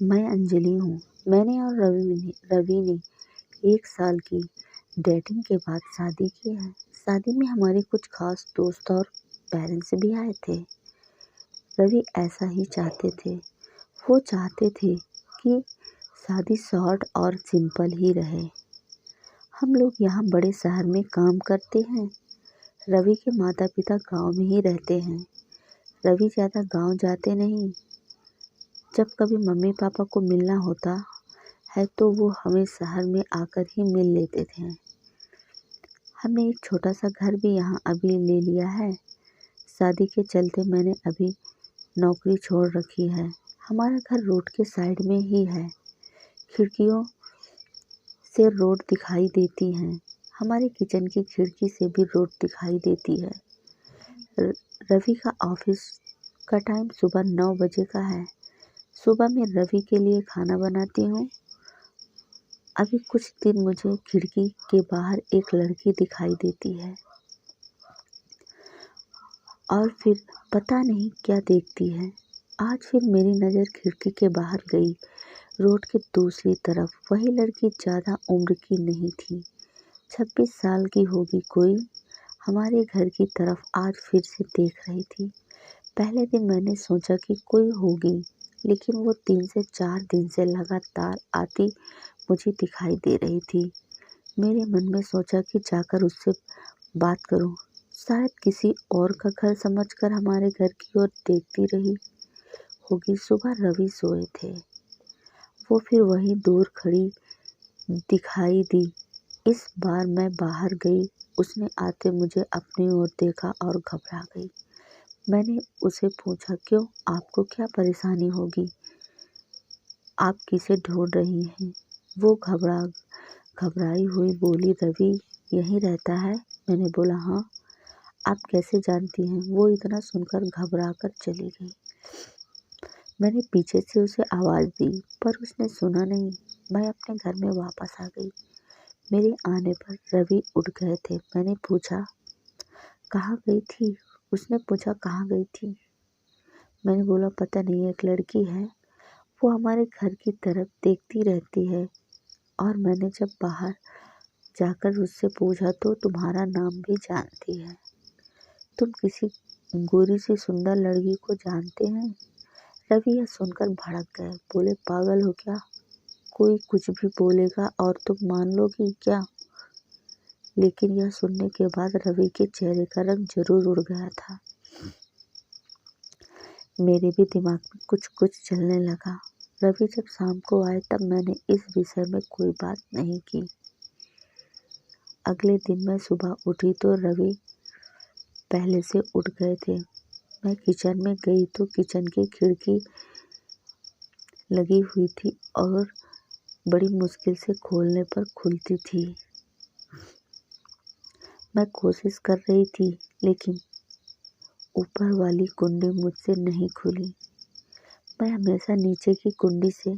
मैं अंजलि हूँ। मैंने और रवि ने 1 साल की डेटिंग के बाद शादी की है। शादी में हमारे कुछ खास दोस्त और पेरेंट्स भी आए थे। रवि ऐसा ही चाहते थे। वो चाहते थे कि शादी शॉर्ट और सिंपल ही रहे। हम लोग यहाँ बड़े शहर में काम करते हैं। रवि के माता पिता गांव में ही रहते हैं। रवि ज़्यादा गांव जाते नहीं। जब कभी मम्मी पापा को मिलना होता है तो वो हमें शहर में आकर ही मिल लेते थे। हमने एक छोटा सा घर भी यहाँ अभी ले लिया है। शादी के चलते मैंने अभी नौकरी छोड़ रखी है। हमारा घर रोड के साइड में ही है। खिड़कियों से रोड दिखाई देती है। हमारे किचन की खिड़की से भी रोड दिखाई देती है। रवि का ऑफिस का टाइम सुबह 9 बजे का है। सुबह मैं रवि के लिए खाना बनाती हूँ। अभी कुछ दिन मुझे खिड़की के बाहर एक लड़की दिखाई देती है और फिर पता नहीं क्या देखती है। आज फिर मेरी नज़र खिड़की के बाहर गई। रोड के दूसरी तरफ वही लड़की ज़्यादा उम्र की नहीं थी। 26 साल की होगी कोई। हमारे घर की तरफ आज फिर से देख रही थी। पहले दिन मैंने सोचा कि कोई होगी, लेकिन वो 3 से 4 दिन से लगातार आती मुझे दिखाई दे रही थी। मेरे मन में सोचा कि जाकर उससे बात करूं। शायद किसी और का घर समझकर हमारे घर की ओर देखती रही होगी। सुबह रवि सोए थे। वो फिर वहीं दूर खड़ी दिखाई दी। इस बार मैं बाहर गई। उसने आते मुझे अपनी ओर देखा और घबरा गई। मैंने उसे पूछा, क्यों, आपको क्या परेशानी होगी? आप किसे ढूंढ रही हैं? वो घबराई हुई बोली, रवि यहीं रहता है। मैंने बोला, हाँ। आप कैसे जानती हैं? वो इतना सुनकर घबरा कर चली गई। मैंने पीछे से उसे आवाज़ दी पर उसने सुना नहीं। मैं अपने घर में वापस आ गई। मेरे आने पर रवि उठ गए थे। मैंने पूछा, कहाँ गई थी? उसने पूछा, कहाँ गई थी? मैंने बोला, पता नहीं, एक लड़की है, वो हमारे घर की तरफ देखती रहती है और मैंने जब बाहर जाकर उससे पूछा तो तुम्हारा नाम भी जानती है। तुम किसी गोरी सी सुंदर लड़की को जानते हैं? रवि यह सुनकर भड़क गए। बोले, पागल हो क्या? कोई कुछ भी बोलेगा और तुम मान लोगी क्या? लेकिन यह सुनने के बाद रवि के चेहरे का रंग जरूर उड़ गया था। मेरे भी दिमाग में कुछ कुछ चलने लगा। रवि जब शाम को आए तब मैंने इस विषय में कोई बात नहीं की। अगले दिन मैं सुबह उठी तो रवि पहले से उठ गए थे। मैं किचन में गई तो किचन की खिड़की लगी हुई थी और बड़ी मुश्किल से खोलने पर खुलती थी। मैं कोशिश कर रही थी लेकिन ऊपर वाली कुंडी मुझसे नहीं खुली। मैं हमेशा नीचे की कुंडी से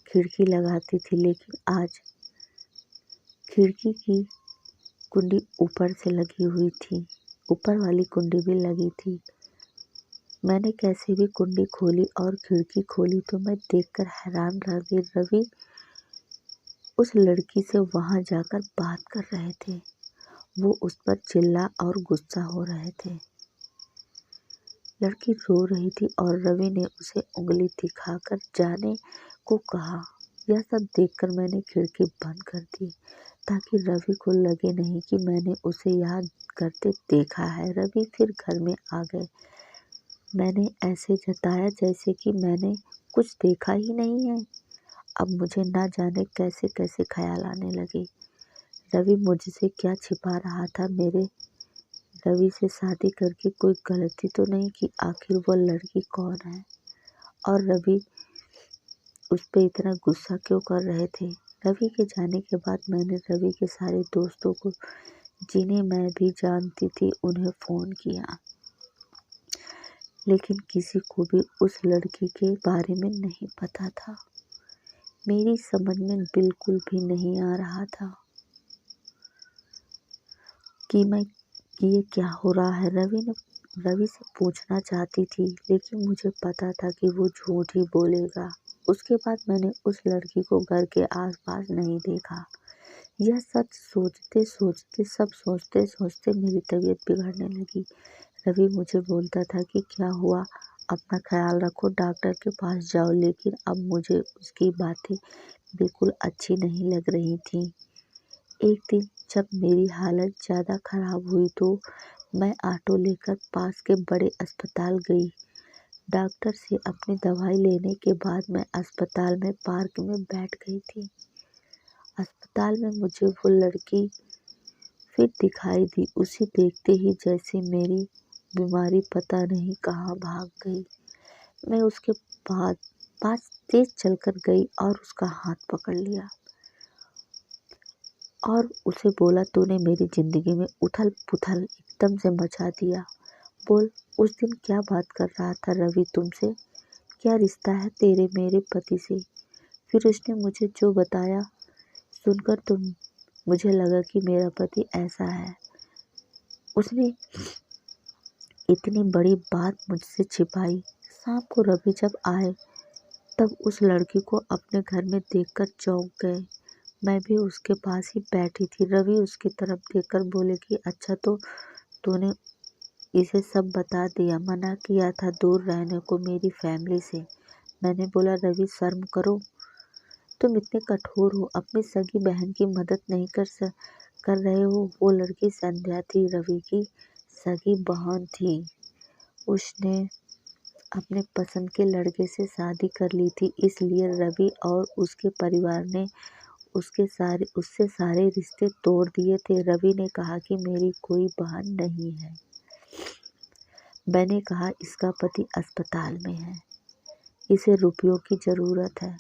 खिड़की लगाती थी, लेकिन आज खिड़की की कुंडी ऊपर से लगी हुई थी। ऊपर वाली कुंडी भी लगी थी। मैंने कैसे भी कुंडी खोली और खिड़की खोली तो मैं देखकर हैरान रह गई। रवि उस लड़की से वहां जाकर बात कर रहे थे। वो उस पर चिल्ला और गुस्सा हो रहे थे। लड़की रो रही थी और रवि ने उसे उंगली दिखाकर जाने को कहा। यह सब देखकर मैंने खिड़की बंद कर दी ताकि रवि को लगे नहीं कि मैंने उसे याद करते देखा है। रवि फिर घर में आ गए। मैंने ऐसे जताया जैसे कि मैंने कुछ देखा ही नहीं है। अब मुझे ना जाने कैसे कैसे ख्याल आने लगे। रवि मुझसे क्या छिपा रहा था? मेरे रवि से शादी करके कोई गलती तो नहीं की? आखिर वो लड़की कौन है और रवि उस पर इतना गुस्सा क्यों कर रहे थे? रवि के जाने के बाद मैंने रवि के सारे दोस्तों को, जिन्हें मैं भी जानती थी, उन्हें फ़ोन किया, लेकिन किसी को भी उस लड़की के बारे में नहीं पता था। मेरी समझ में बिल्कुल भी नहीं आ रहा था कि ये क्या हो रहा है। रवि से पूछना चाहती थी, लेकिन मुझे पता था कि वो झूठ ही बोलेगा। उसके बाद मैंने उस लड़की को घर के आसपास नहीं देखा। यह सच सोचते सोचते मेरी तबीयत बिगड़ने लगी। रवि मुझे बोलता था कि क्या हुआ, अपना ख्याल रखो, डॉक्टर के पास जाओ, लेकिन अब मुझे उसकी बातें बिल्कुल अच्छी नहीं लग रही थीं। एक दिन जब मेरी हालत ज़्यादा खराब हुई तो मैं ऑटो लेकर पास के बड़े अस्पताल गई। डॉक्टर से अपनी दवाई लेने के बाद मैं अस्पताल में पार्क में बैठ गई थी। अस्पताल में मुझे वो लड़की फिर दिखाई दी, उसे देखते ही जैसे मेरी बीमारी पता नहीं कहाँ भाग गई। मैं उसके पास तेज चलकर गई और उसका हाथ पकड़ लिया और उसे बोला, तूने मेरी जिंदगी में उथल पुथल एकदम से मचा दिया। बोल, उस दिन क्या बात कर रहा था रवि तुमसे? क्या रिश्ता है तेरे मेरे पति से? फिर उसने मुझे जो बताया सुनकर मुझे लगा कि मेरा पति ऐसा है। उसने इतनी बड़ी बात मुझसे छिपाई। शाम को रवि जब आए तब उस लड़की को अपने घर में देखकर चौंक गए। मैं भी उसके पास ही बैठी थी। रवि उसकी तरफ देखकर बोले कि अच्छा, तो तूने इसे सब बता दिया, मना किया था दूर रहने को मेरी फैमिली से। मैंने बोला, रवि शर्म करो, तुम इतने कठोर हो, अपनी सगी बहन की मदद नहीं कर रहे हो। वो लड़की संध्या थी, रवि की सगी बहन थी। उसने अपने पसंद के लड़के से शादी कर ली थी, इसलिए रवि और उसके परिवार ने उससे सारे रिश्ते तोड़ दिए थे। रवि ने कहा कि मेरी कोई बहन नहीं है। मैंने कहा, इसका पति अस्पताल में है, इसे रुपयों की ज़रूरत है।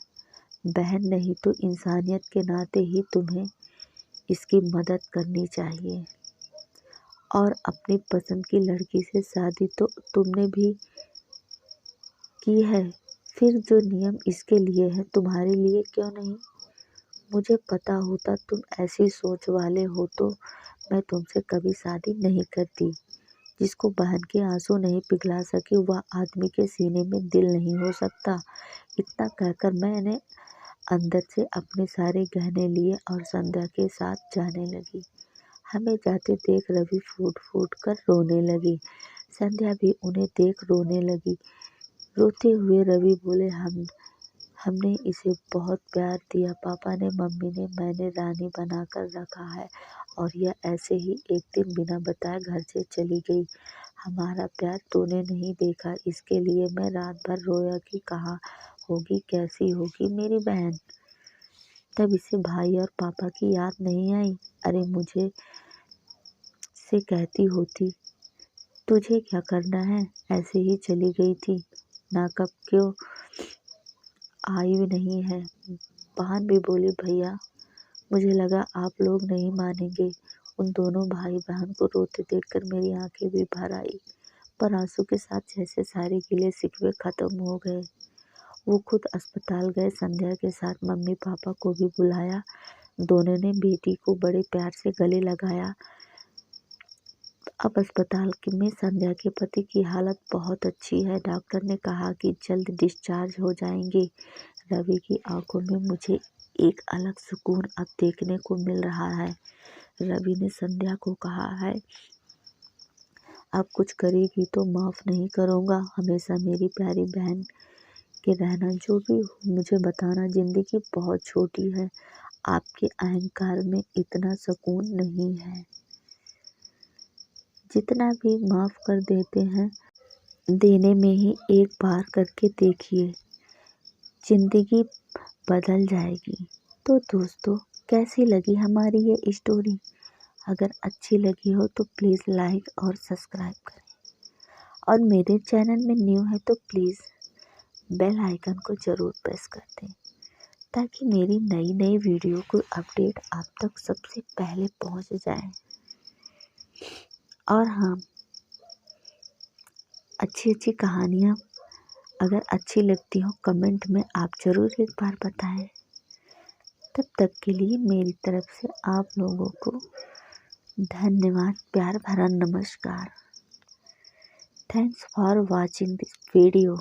बहन नहीं तो इंसानियत के नाते ही तुम्हें इसकी मदद करनी चाहिए। और अपनी पसंद की लड़की से शादी तो तुमने भी की है, फिर जो नियम इसके लिए है तुम्हारे लिए क्यों नहीं? मुझे पता होता तुम ऐसी सोच वाले हो तो मैं तुमसे कभी शादी नहीं करती। जिसको बहन के आंसू नहीं पिघला सके वह आदमी के सीने में दिल नहीं हो सकता। इतना कहकर मैंने अंदर से अपने सारे गहने लिए और संध्या के साथ जाने लगी। हमें जाते देख रवि फूट फूट कर रोने लगी। संध्या भी उन्हें देख रोने लगी। रोते हुए रवि बोले, हमने इसे बहुत प्यार दिया, पापा ने, मम्मी ने, मैंने रानी बनाकर रखा है और यह ऐसे ही एक दिन बिना बताए घर से चली गई। हमारा प्यार तूने नहीं देखा, इसके लिए मैं रात भर रोया कि कहाँ होगी, कैसी होगी मेरी बहन। तब इसे भाई और पापा की याद नहीं आई। अरे मुझे से कहती होती, तुझे क्या करना है, ऐसे ही चली गई थी ना, कब क्यों आई नहीं है। बहन भी बोली, भैया मुझे लगा आप लोग नहीं मानेंगे। उन दोनों भाई बहन को रोते देखकर मेरी आंखें भी भर आई, पर आंसू के साथ जैसे सारे गिले शिकवे खत्म हो गए। वो खुद अस्पताल गए, संध्या के साथ मम्मी पापा को भी बुलाया। दोनों ने बेटी को बड़े प्यार से गले लगाया। अब अस्पताल में संध्या के पति की हालत बहुत अच्छी है। डॉक्टर ने कहा कि जल्द डिस्चार्ज हो जाएंगे। रवि की आंखों में मुझे एक अलग सुकून अब देखने को मिल रहा है। रवि ने संध्या को कहा है, अब कुछ करेगी तो माफ़ नहीं करूँगा, हमेशा मेरी प्यारी बहन के रहना, जो भी हो मुझे बताना। ज़िंदगी बहुत छोटी है, आपके अहंकार में इतना सुकून नहीं है। जितना भी माफ़ कर देते हैं, देने में ही एक बार करके देखिए, ज़िंदगी बदल जाएगी। तो दोस्तों, कैसी लगी हमारी ये स्टोरी? अगर अच्छी लगी हो तो प्लीज़ लाइक और सब्सक्राइब करें, और मेरे चैनल में न्यू है तो प्लीज़ बेल आइकन को ज़रूर प्रेस कर दें, ताकि मेरी नई नई वीडियो को अपडेट आप तक सबसे पहले पहुंच जाए। और हाँ, अच्छी अच्छी कहानियाँ अगर अच्छी लगती हो कमेंट में आप ज़रूर एक बार बताएं। तब तक के लिए मेरी तरफ से आप लोगों को धन्यवाद, प्यार भरा नमस्कार। Thanks for watching this video.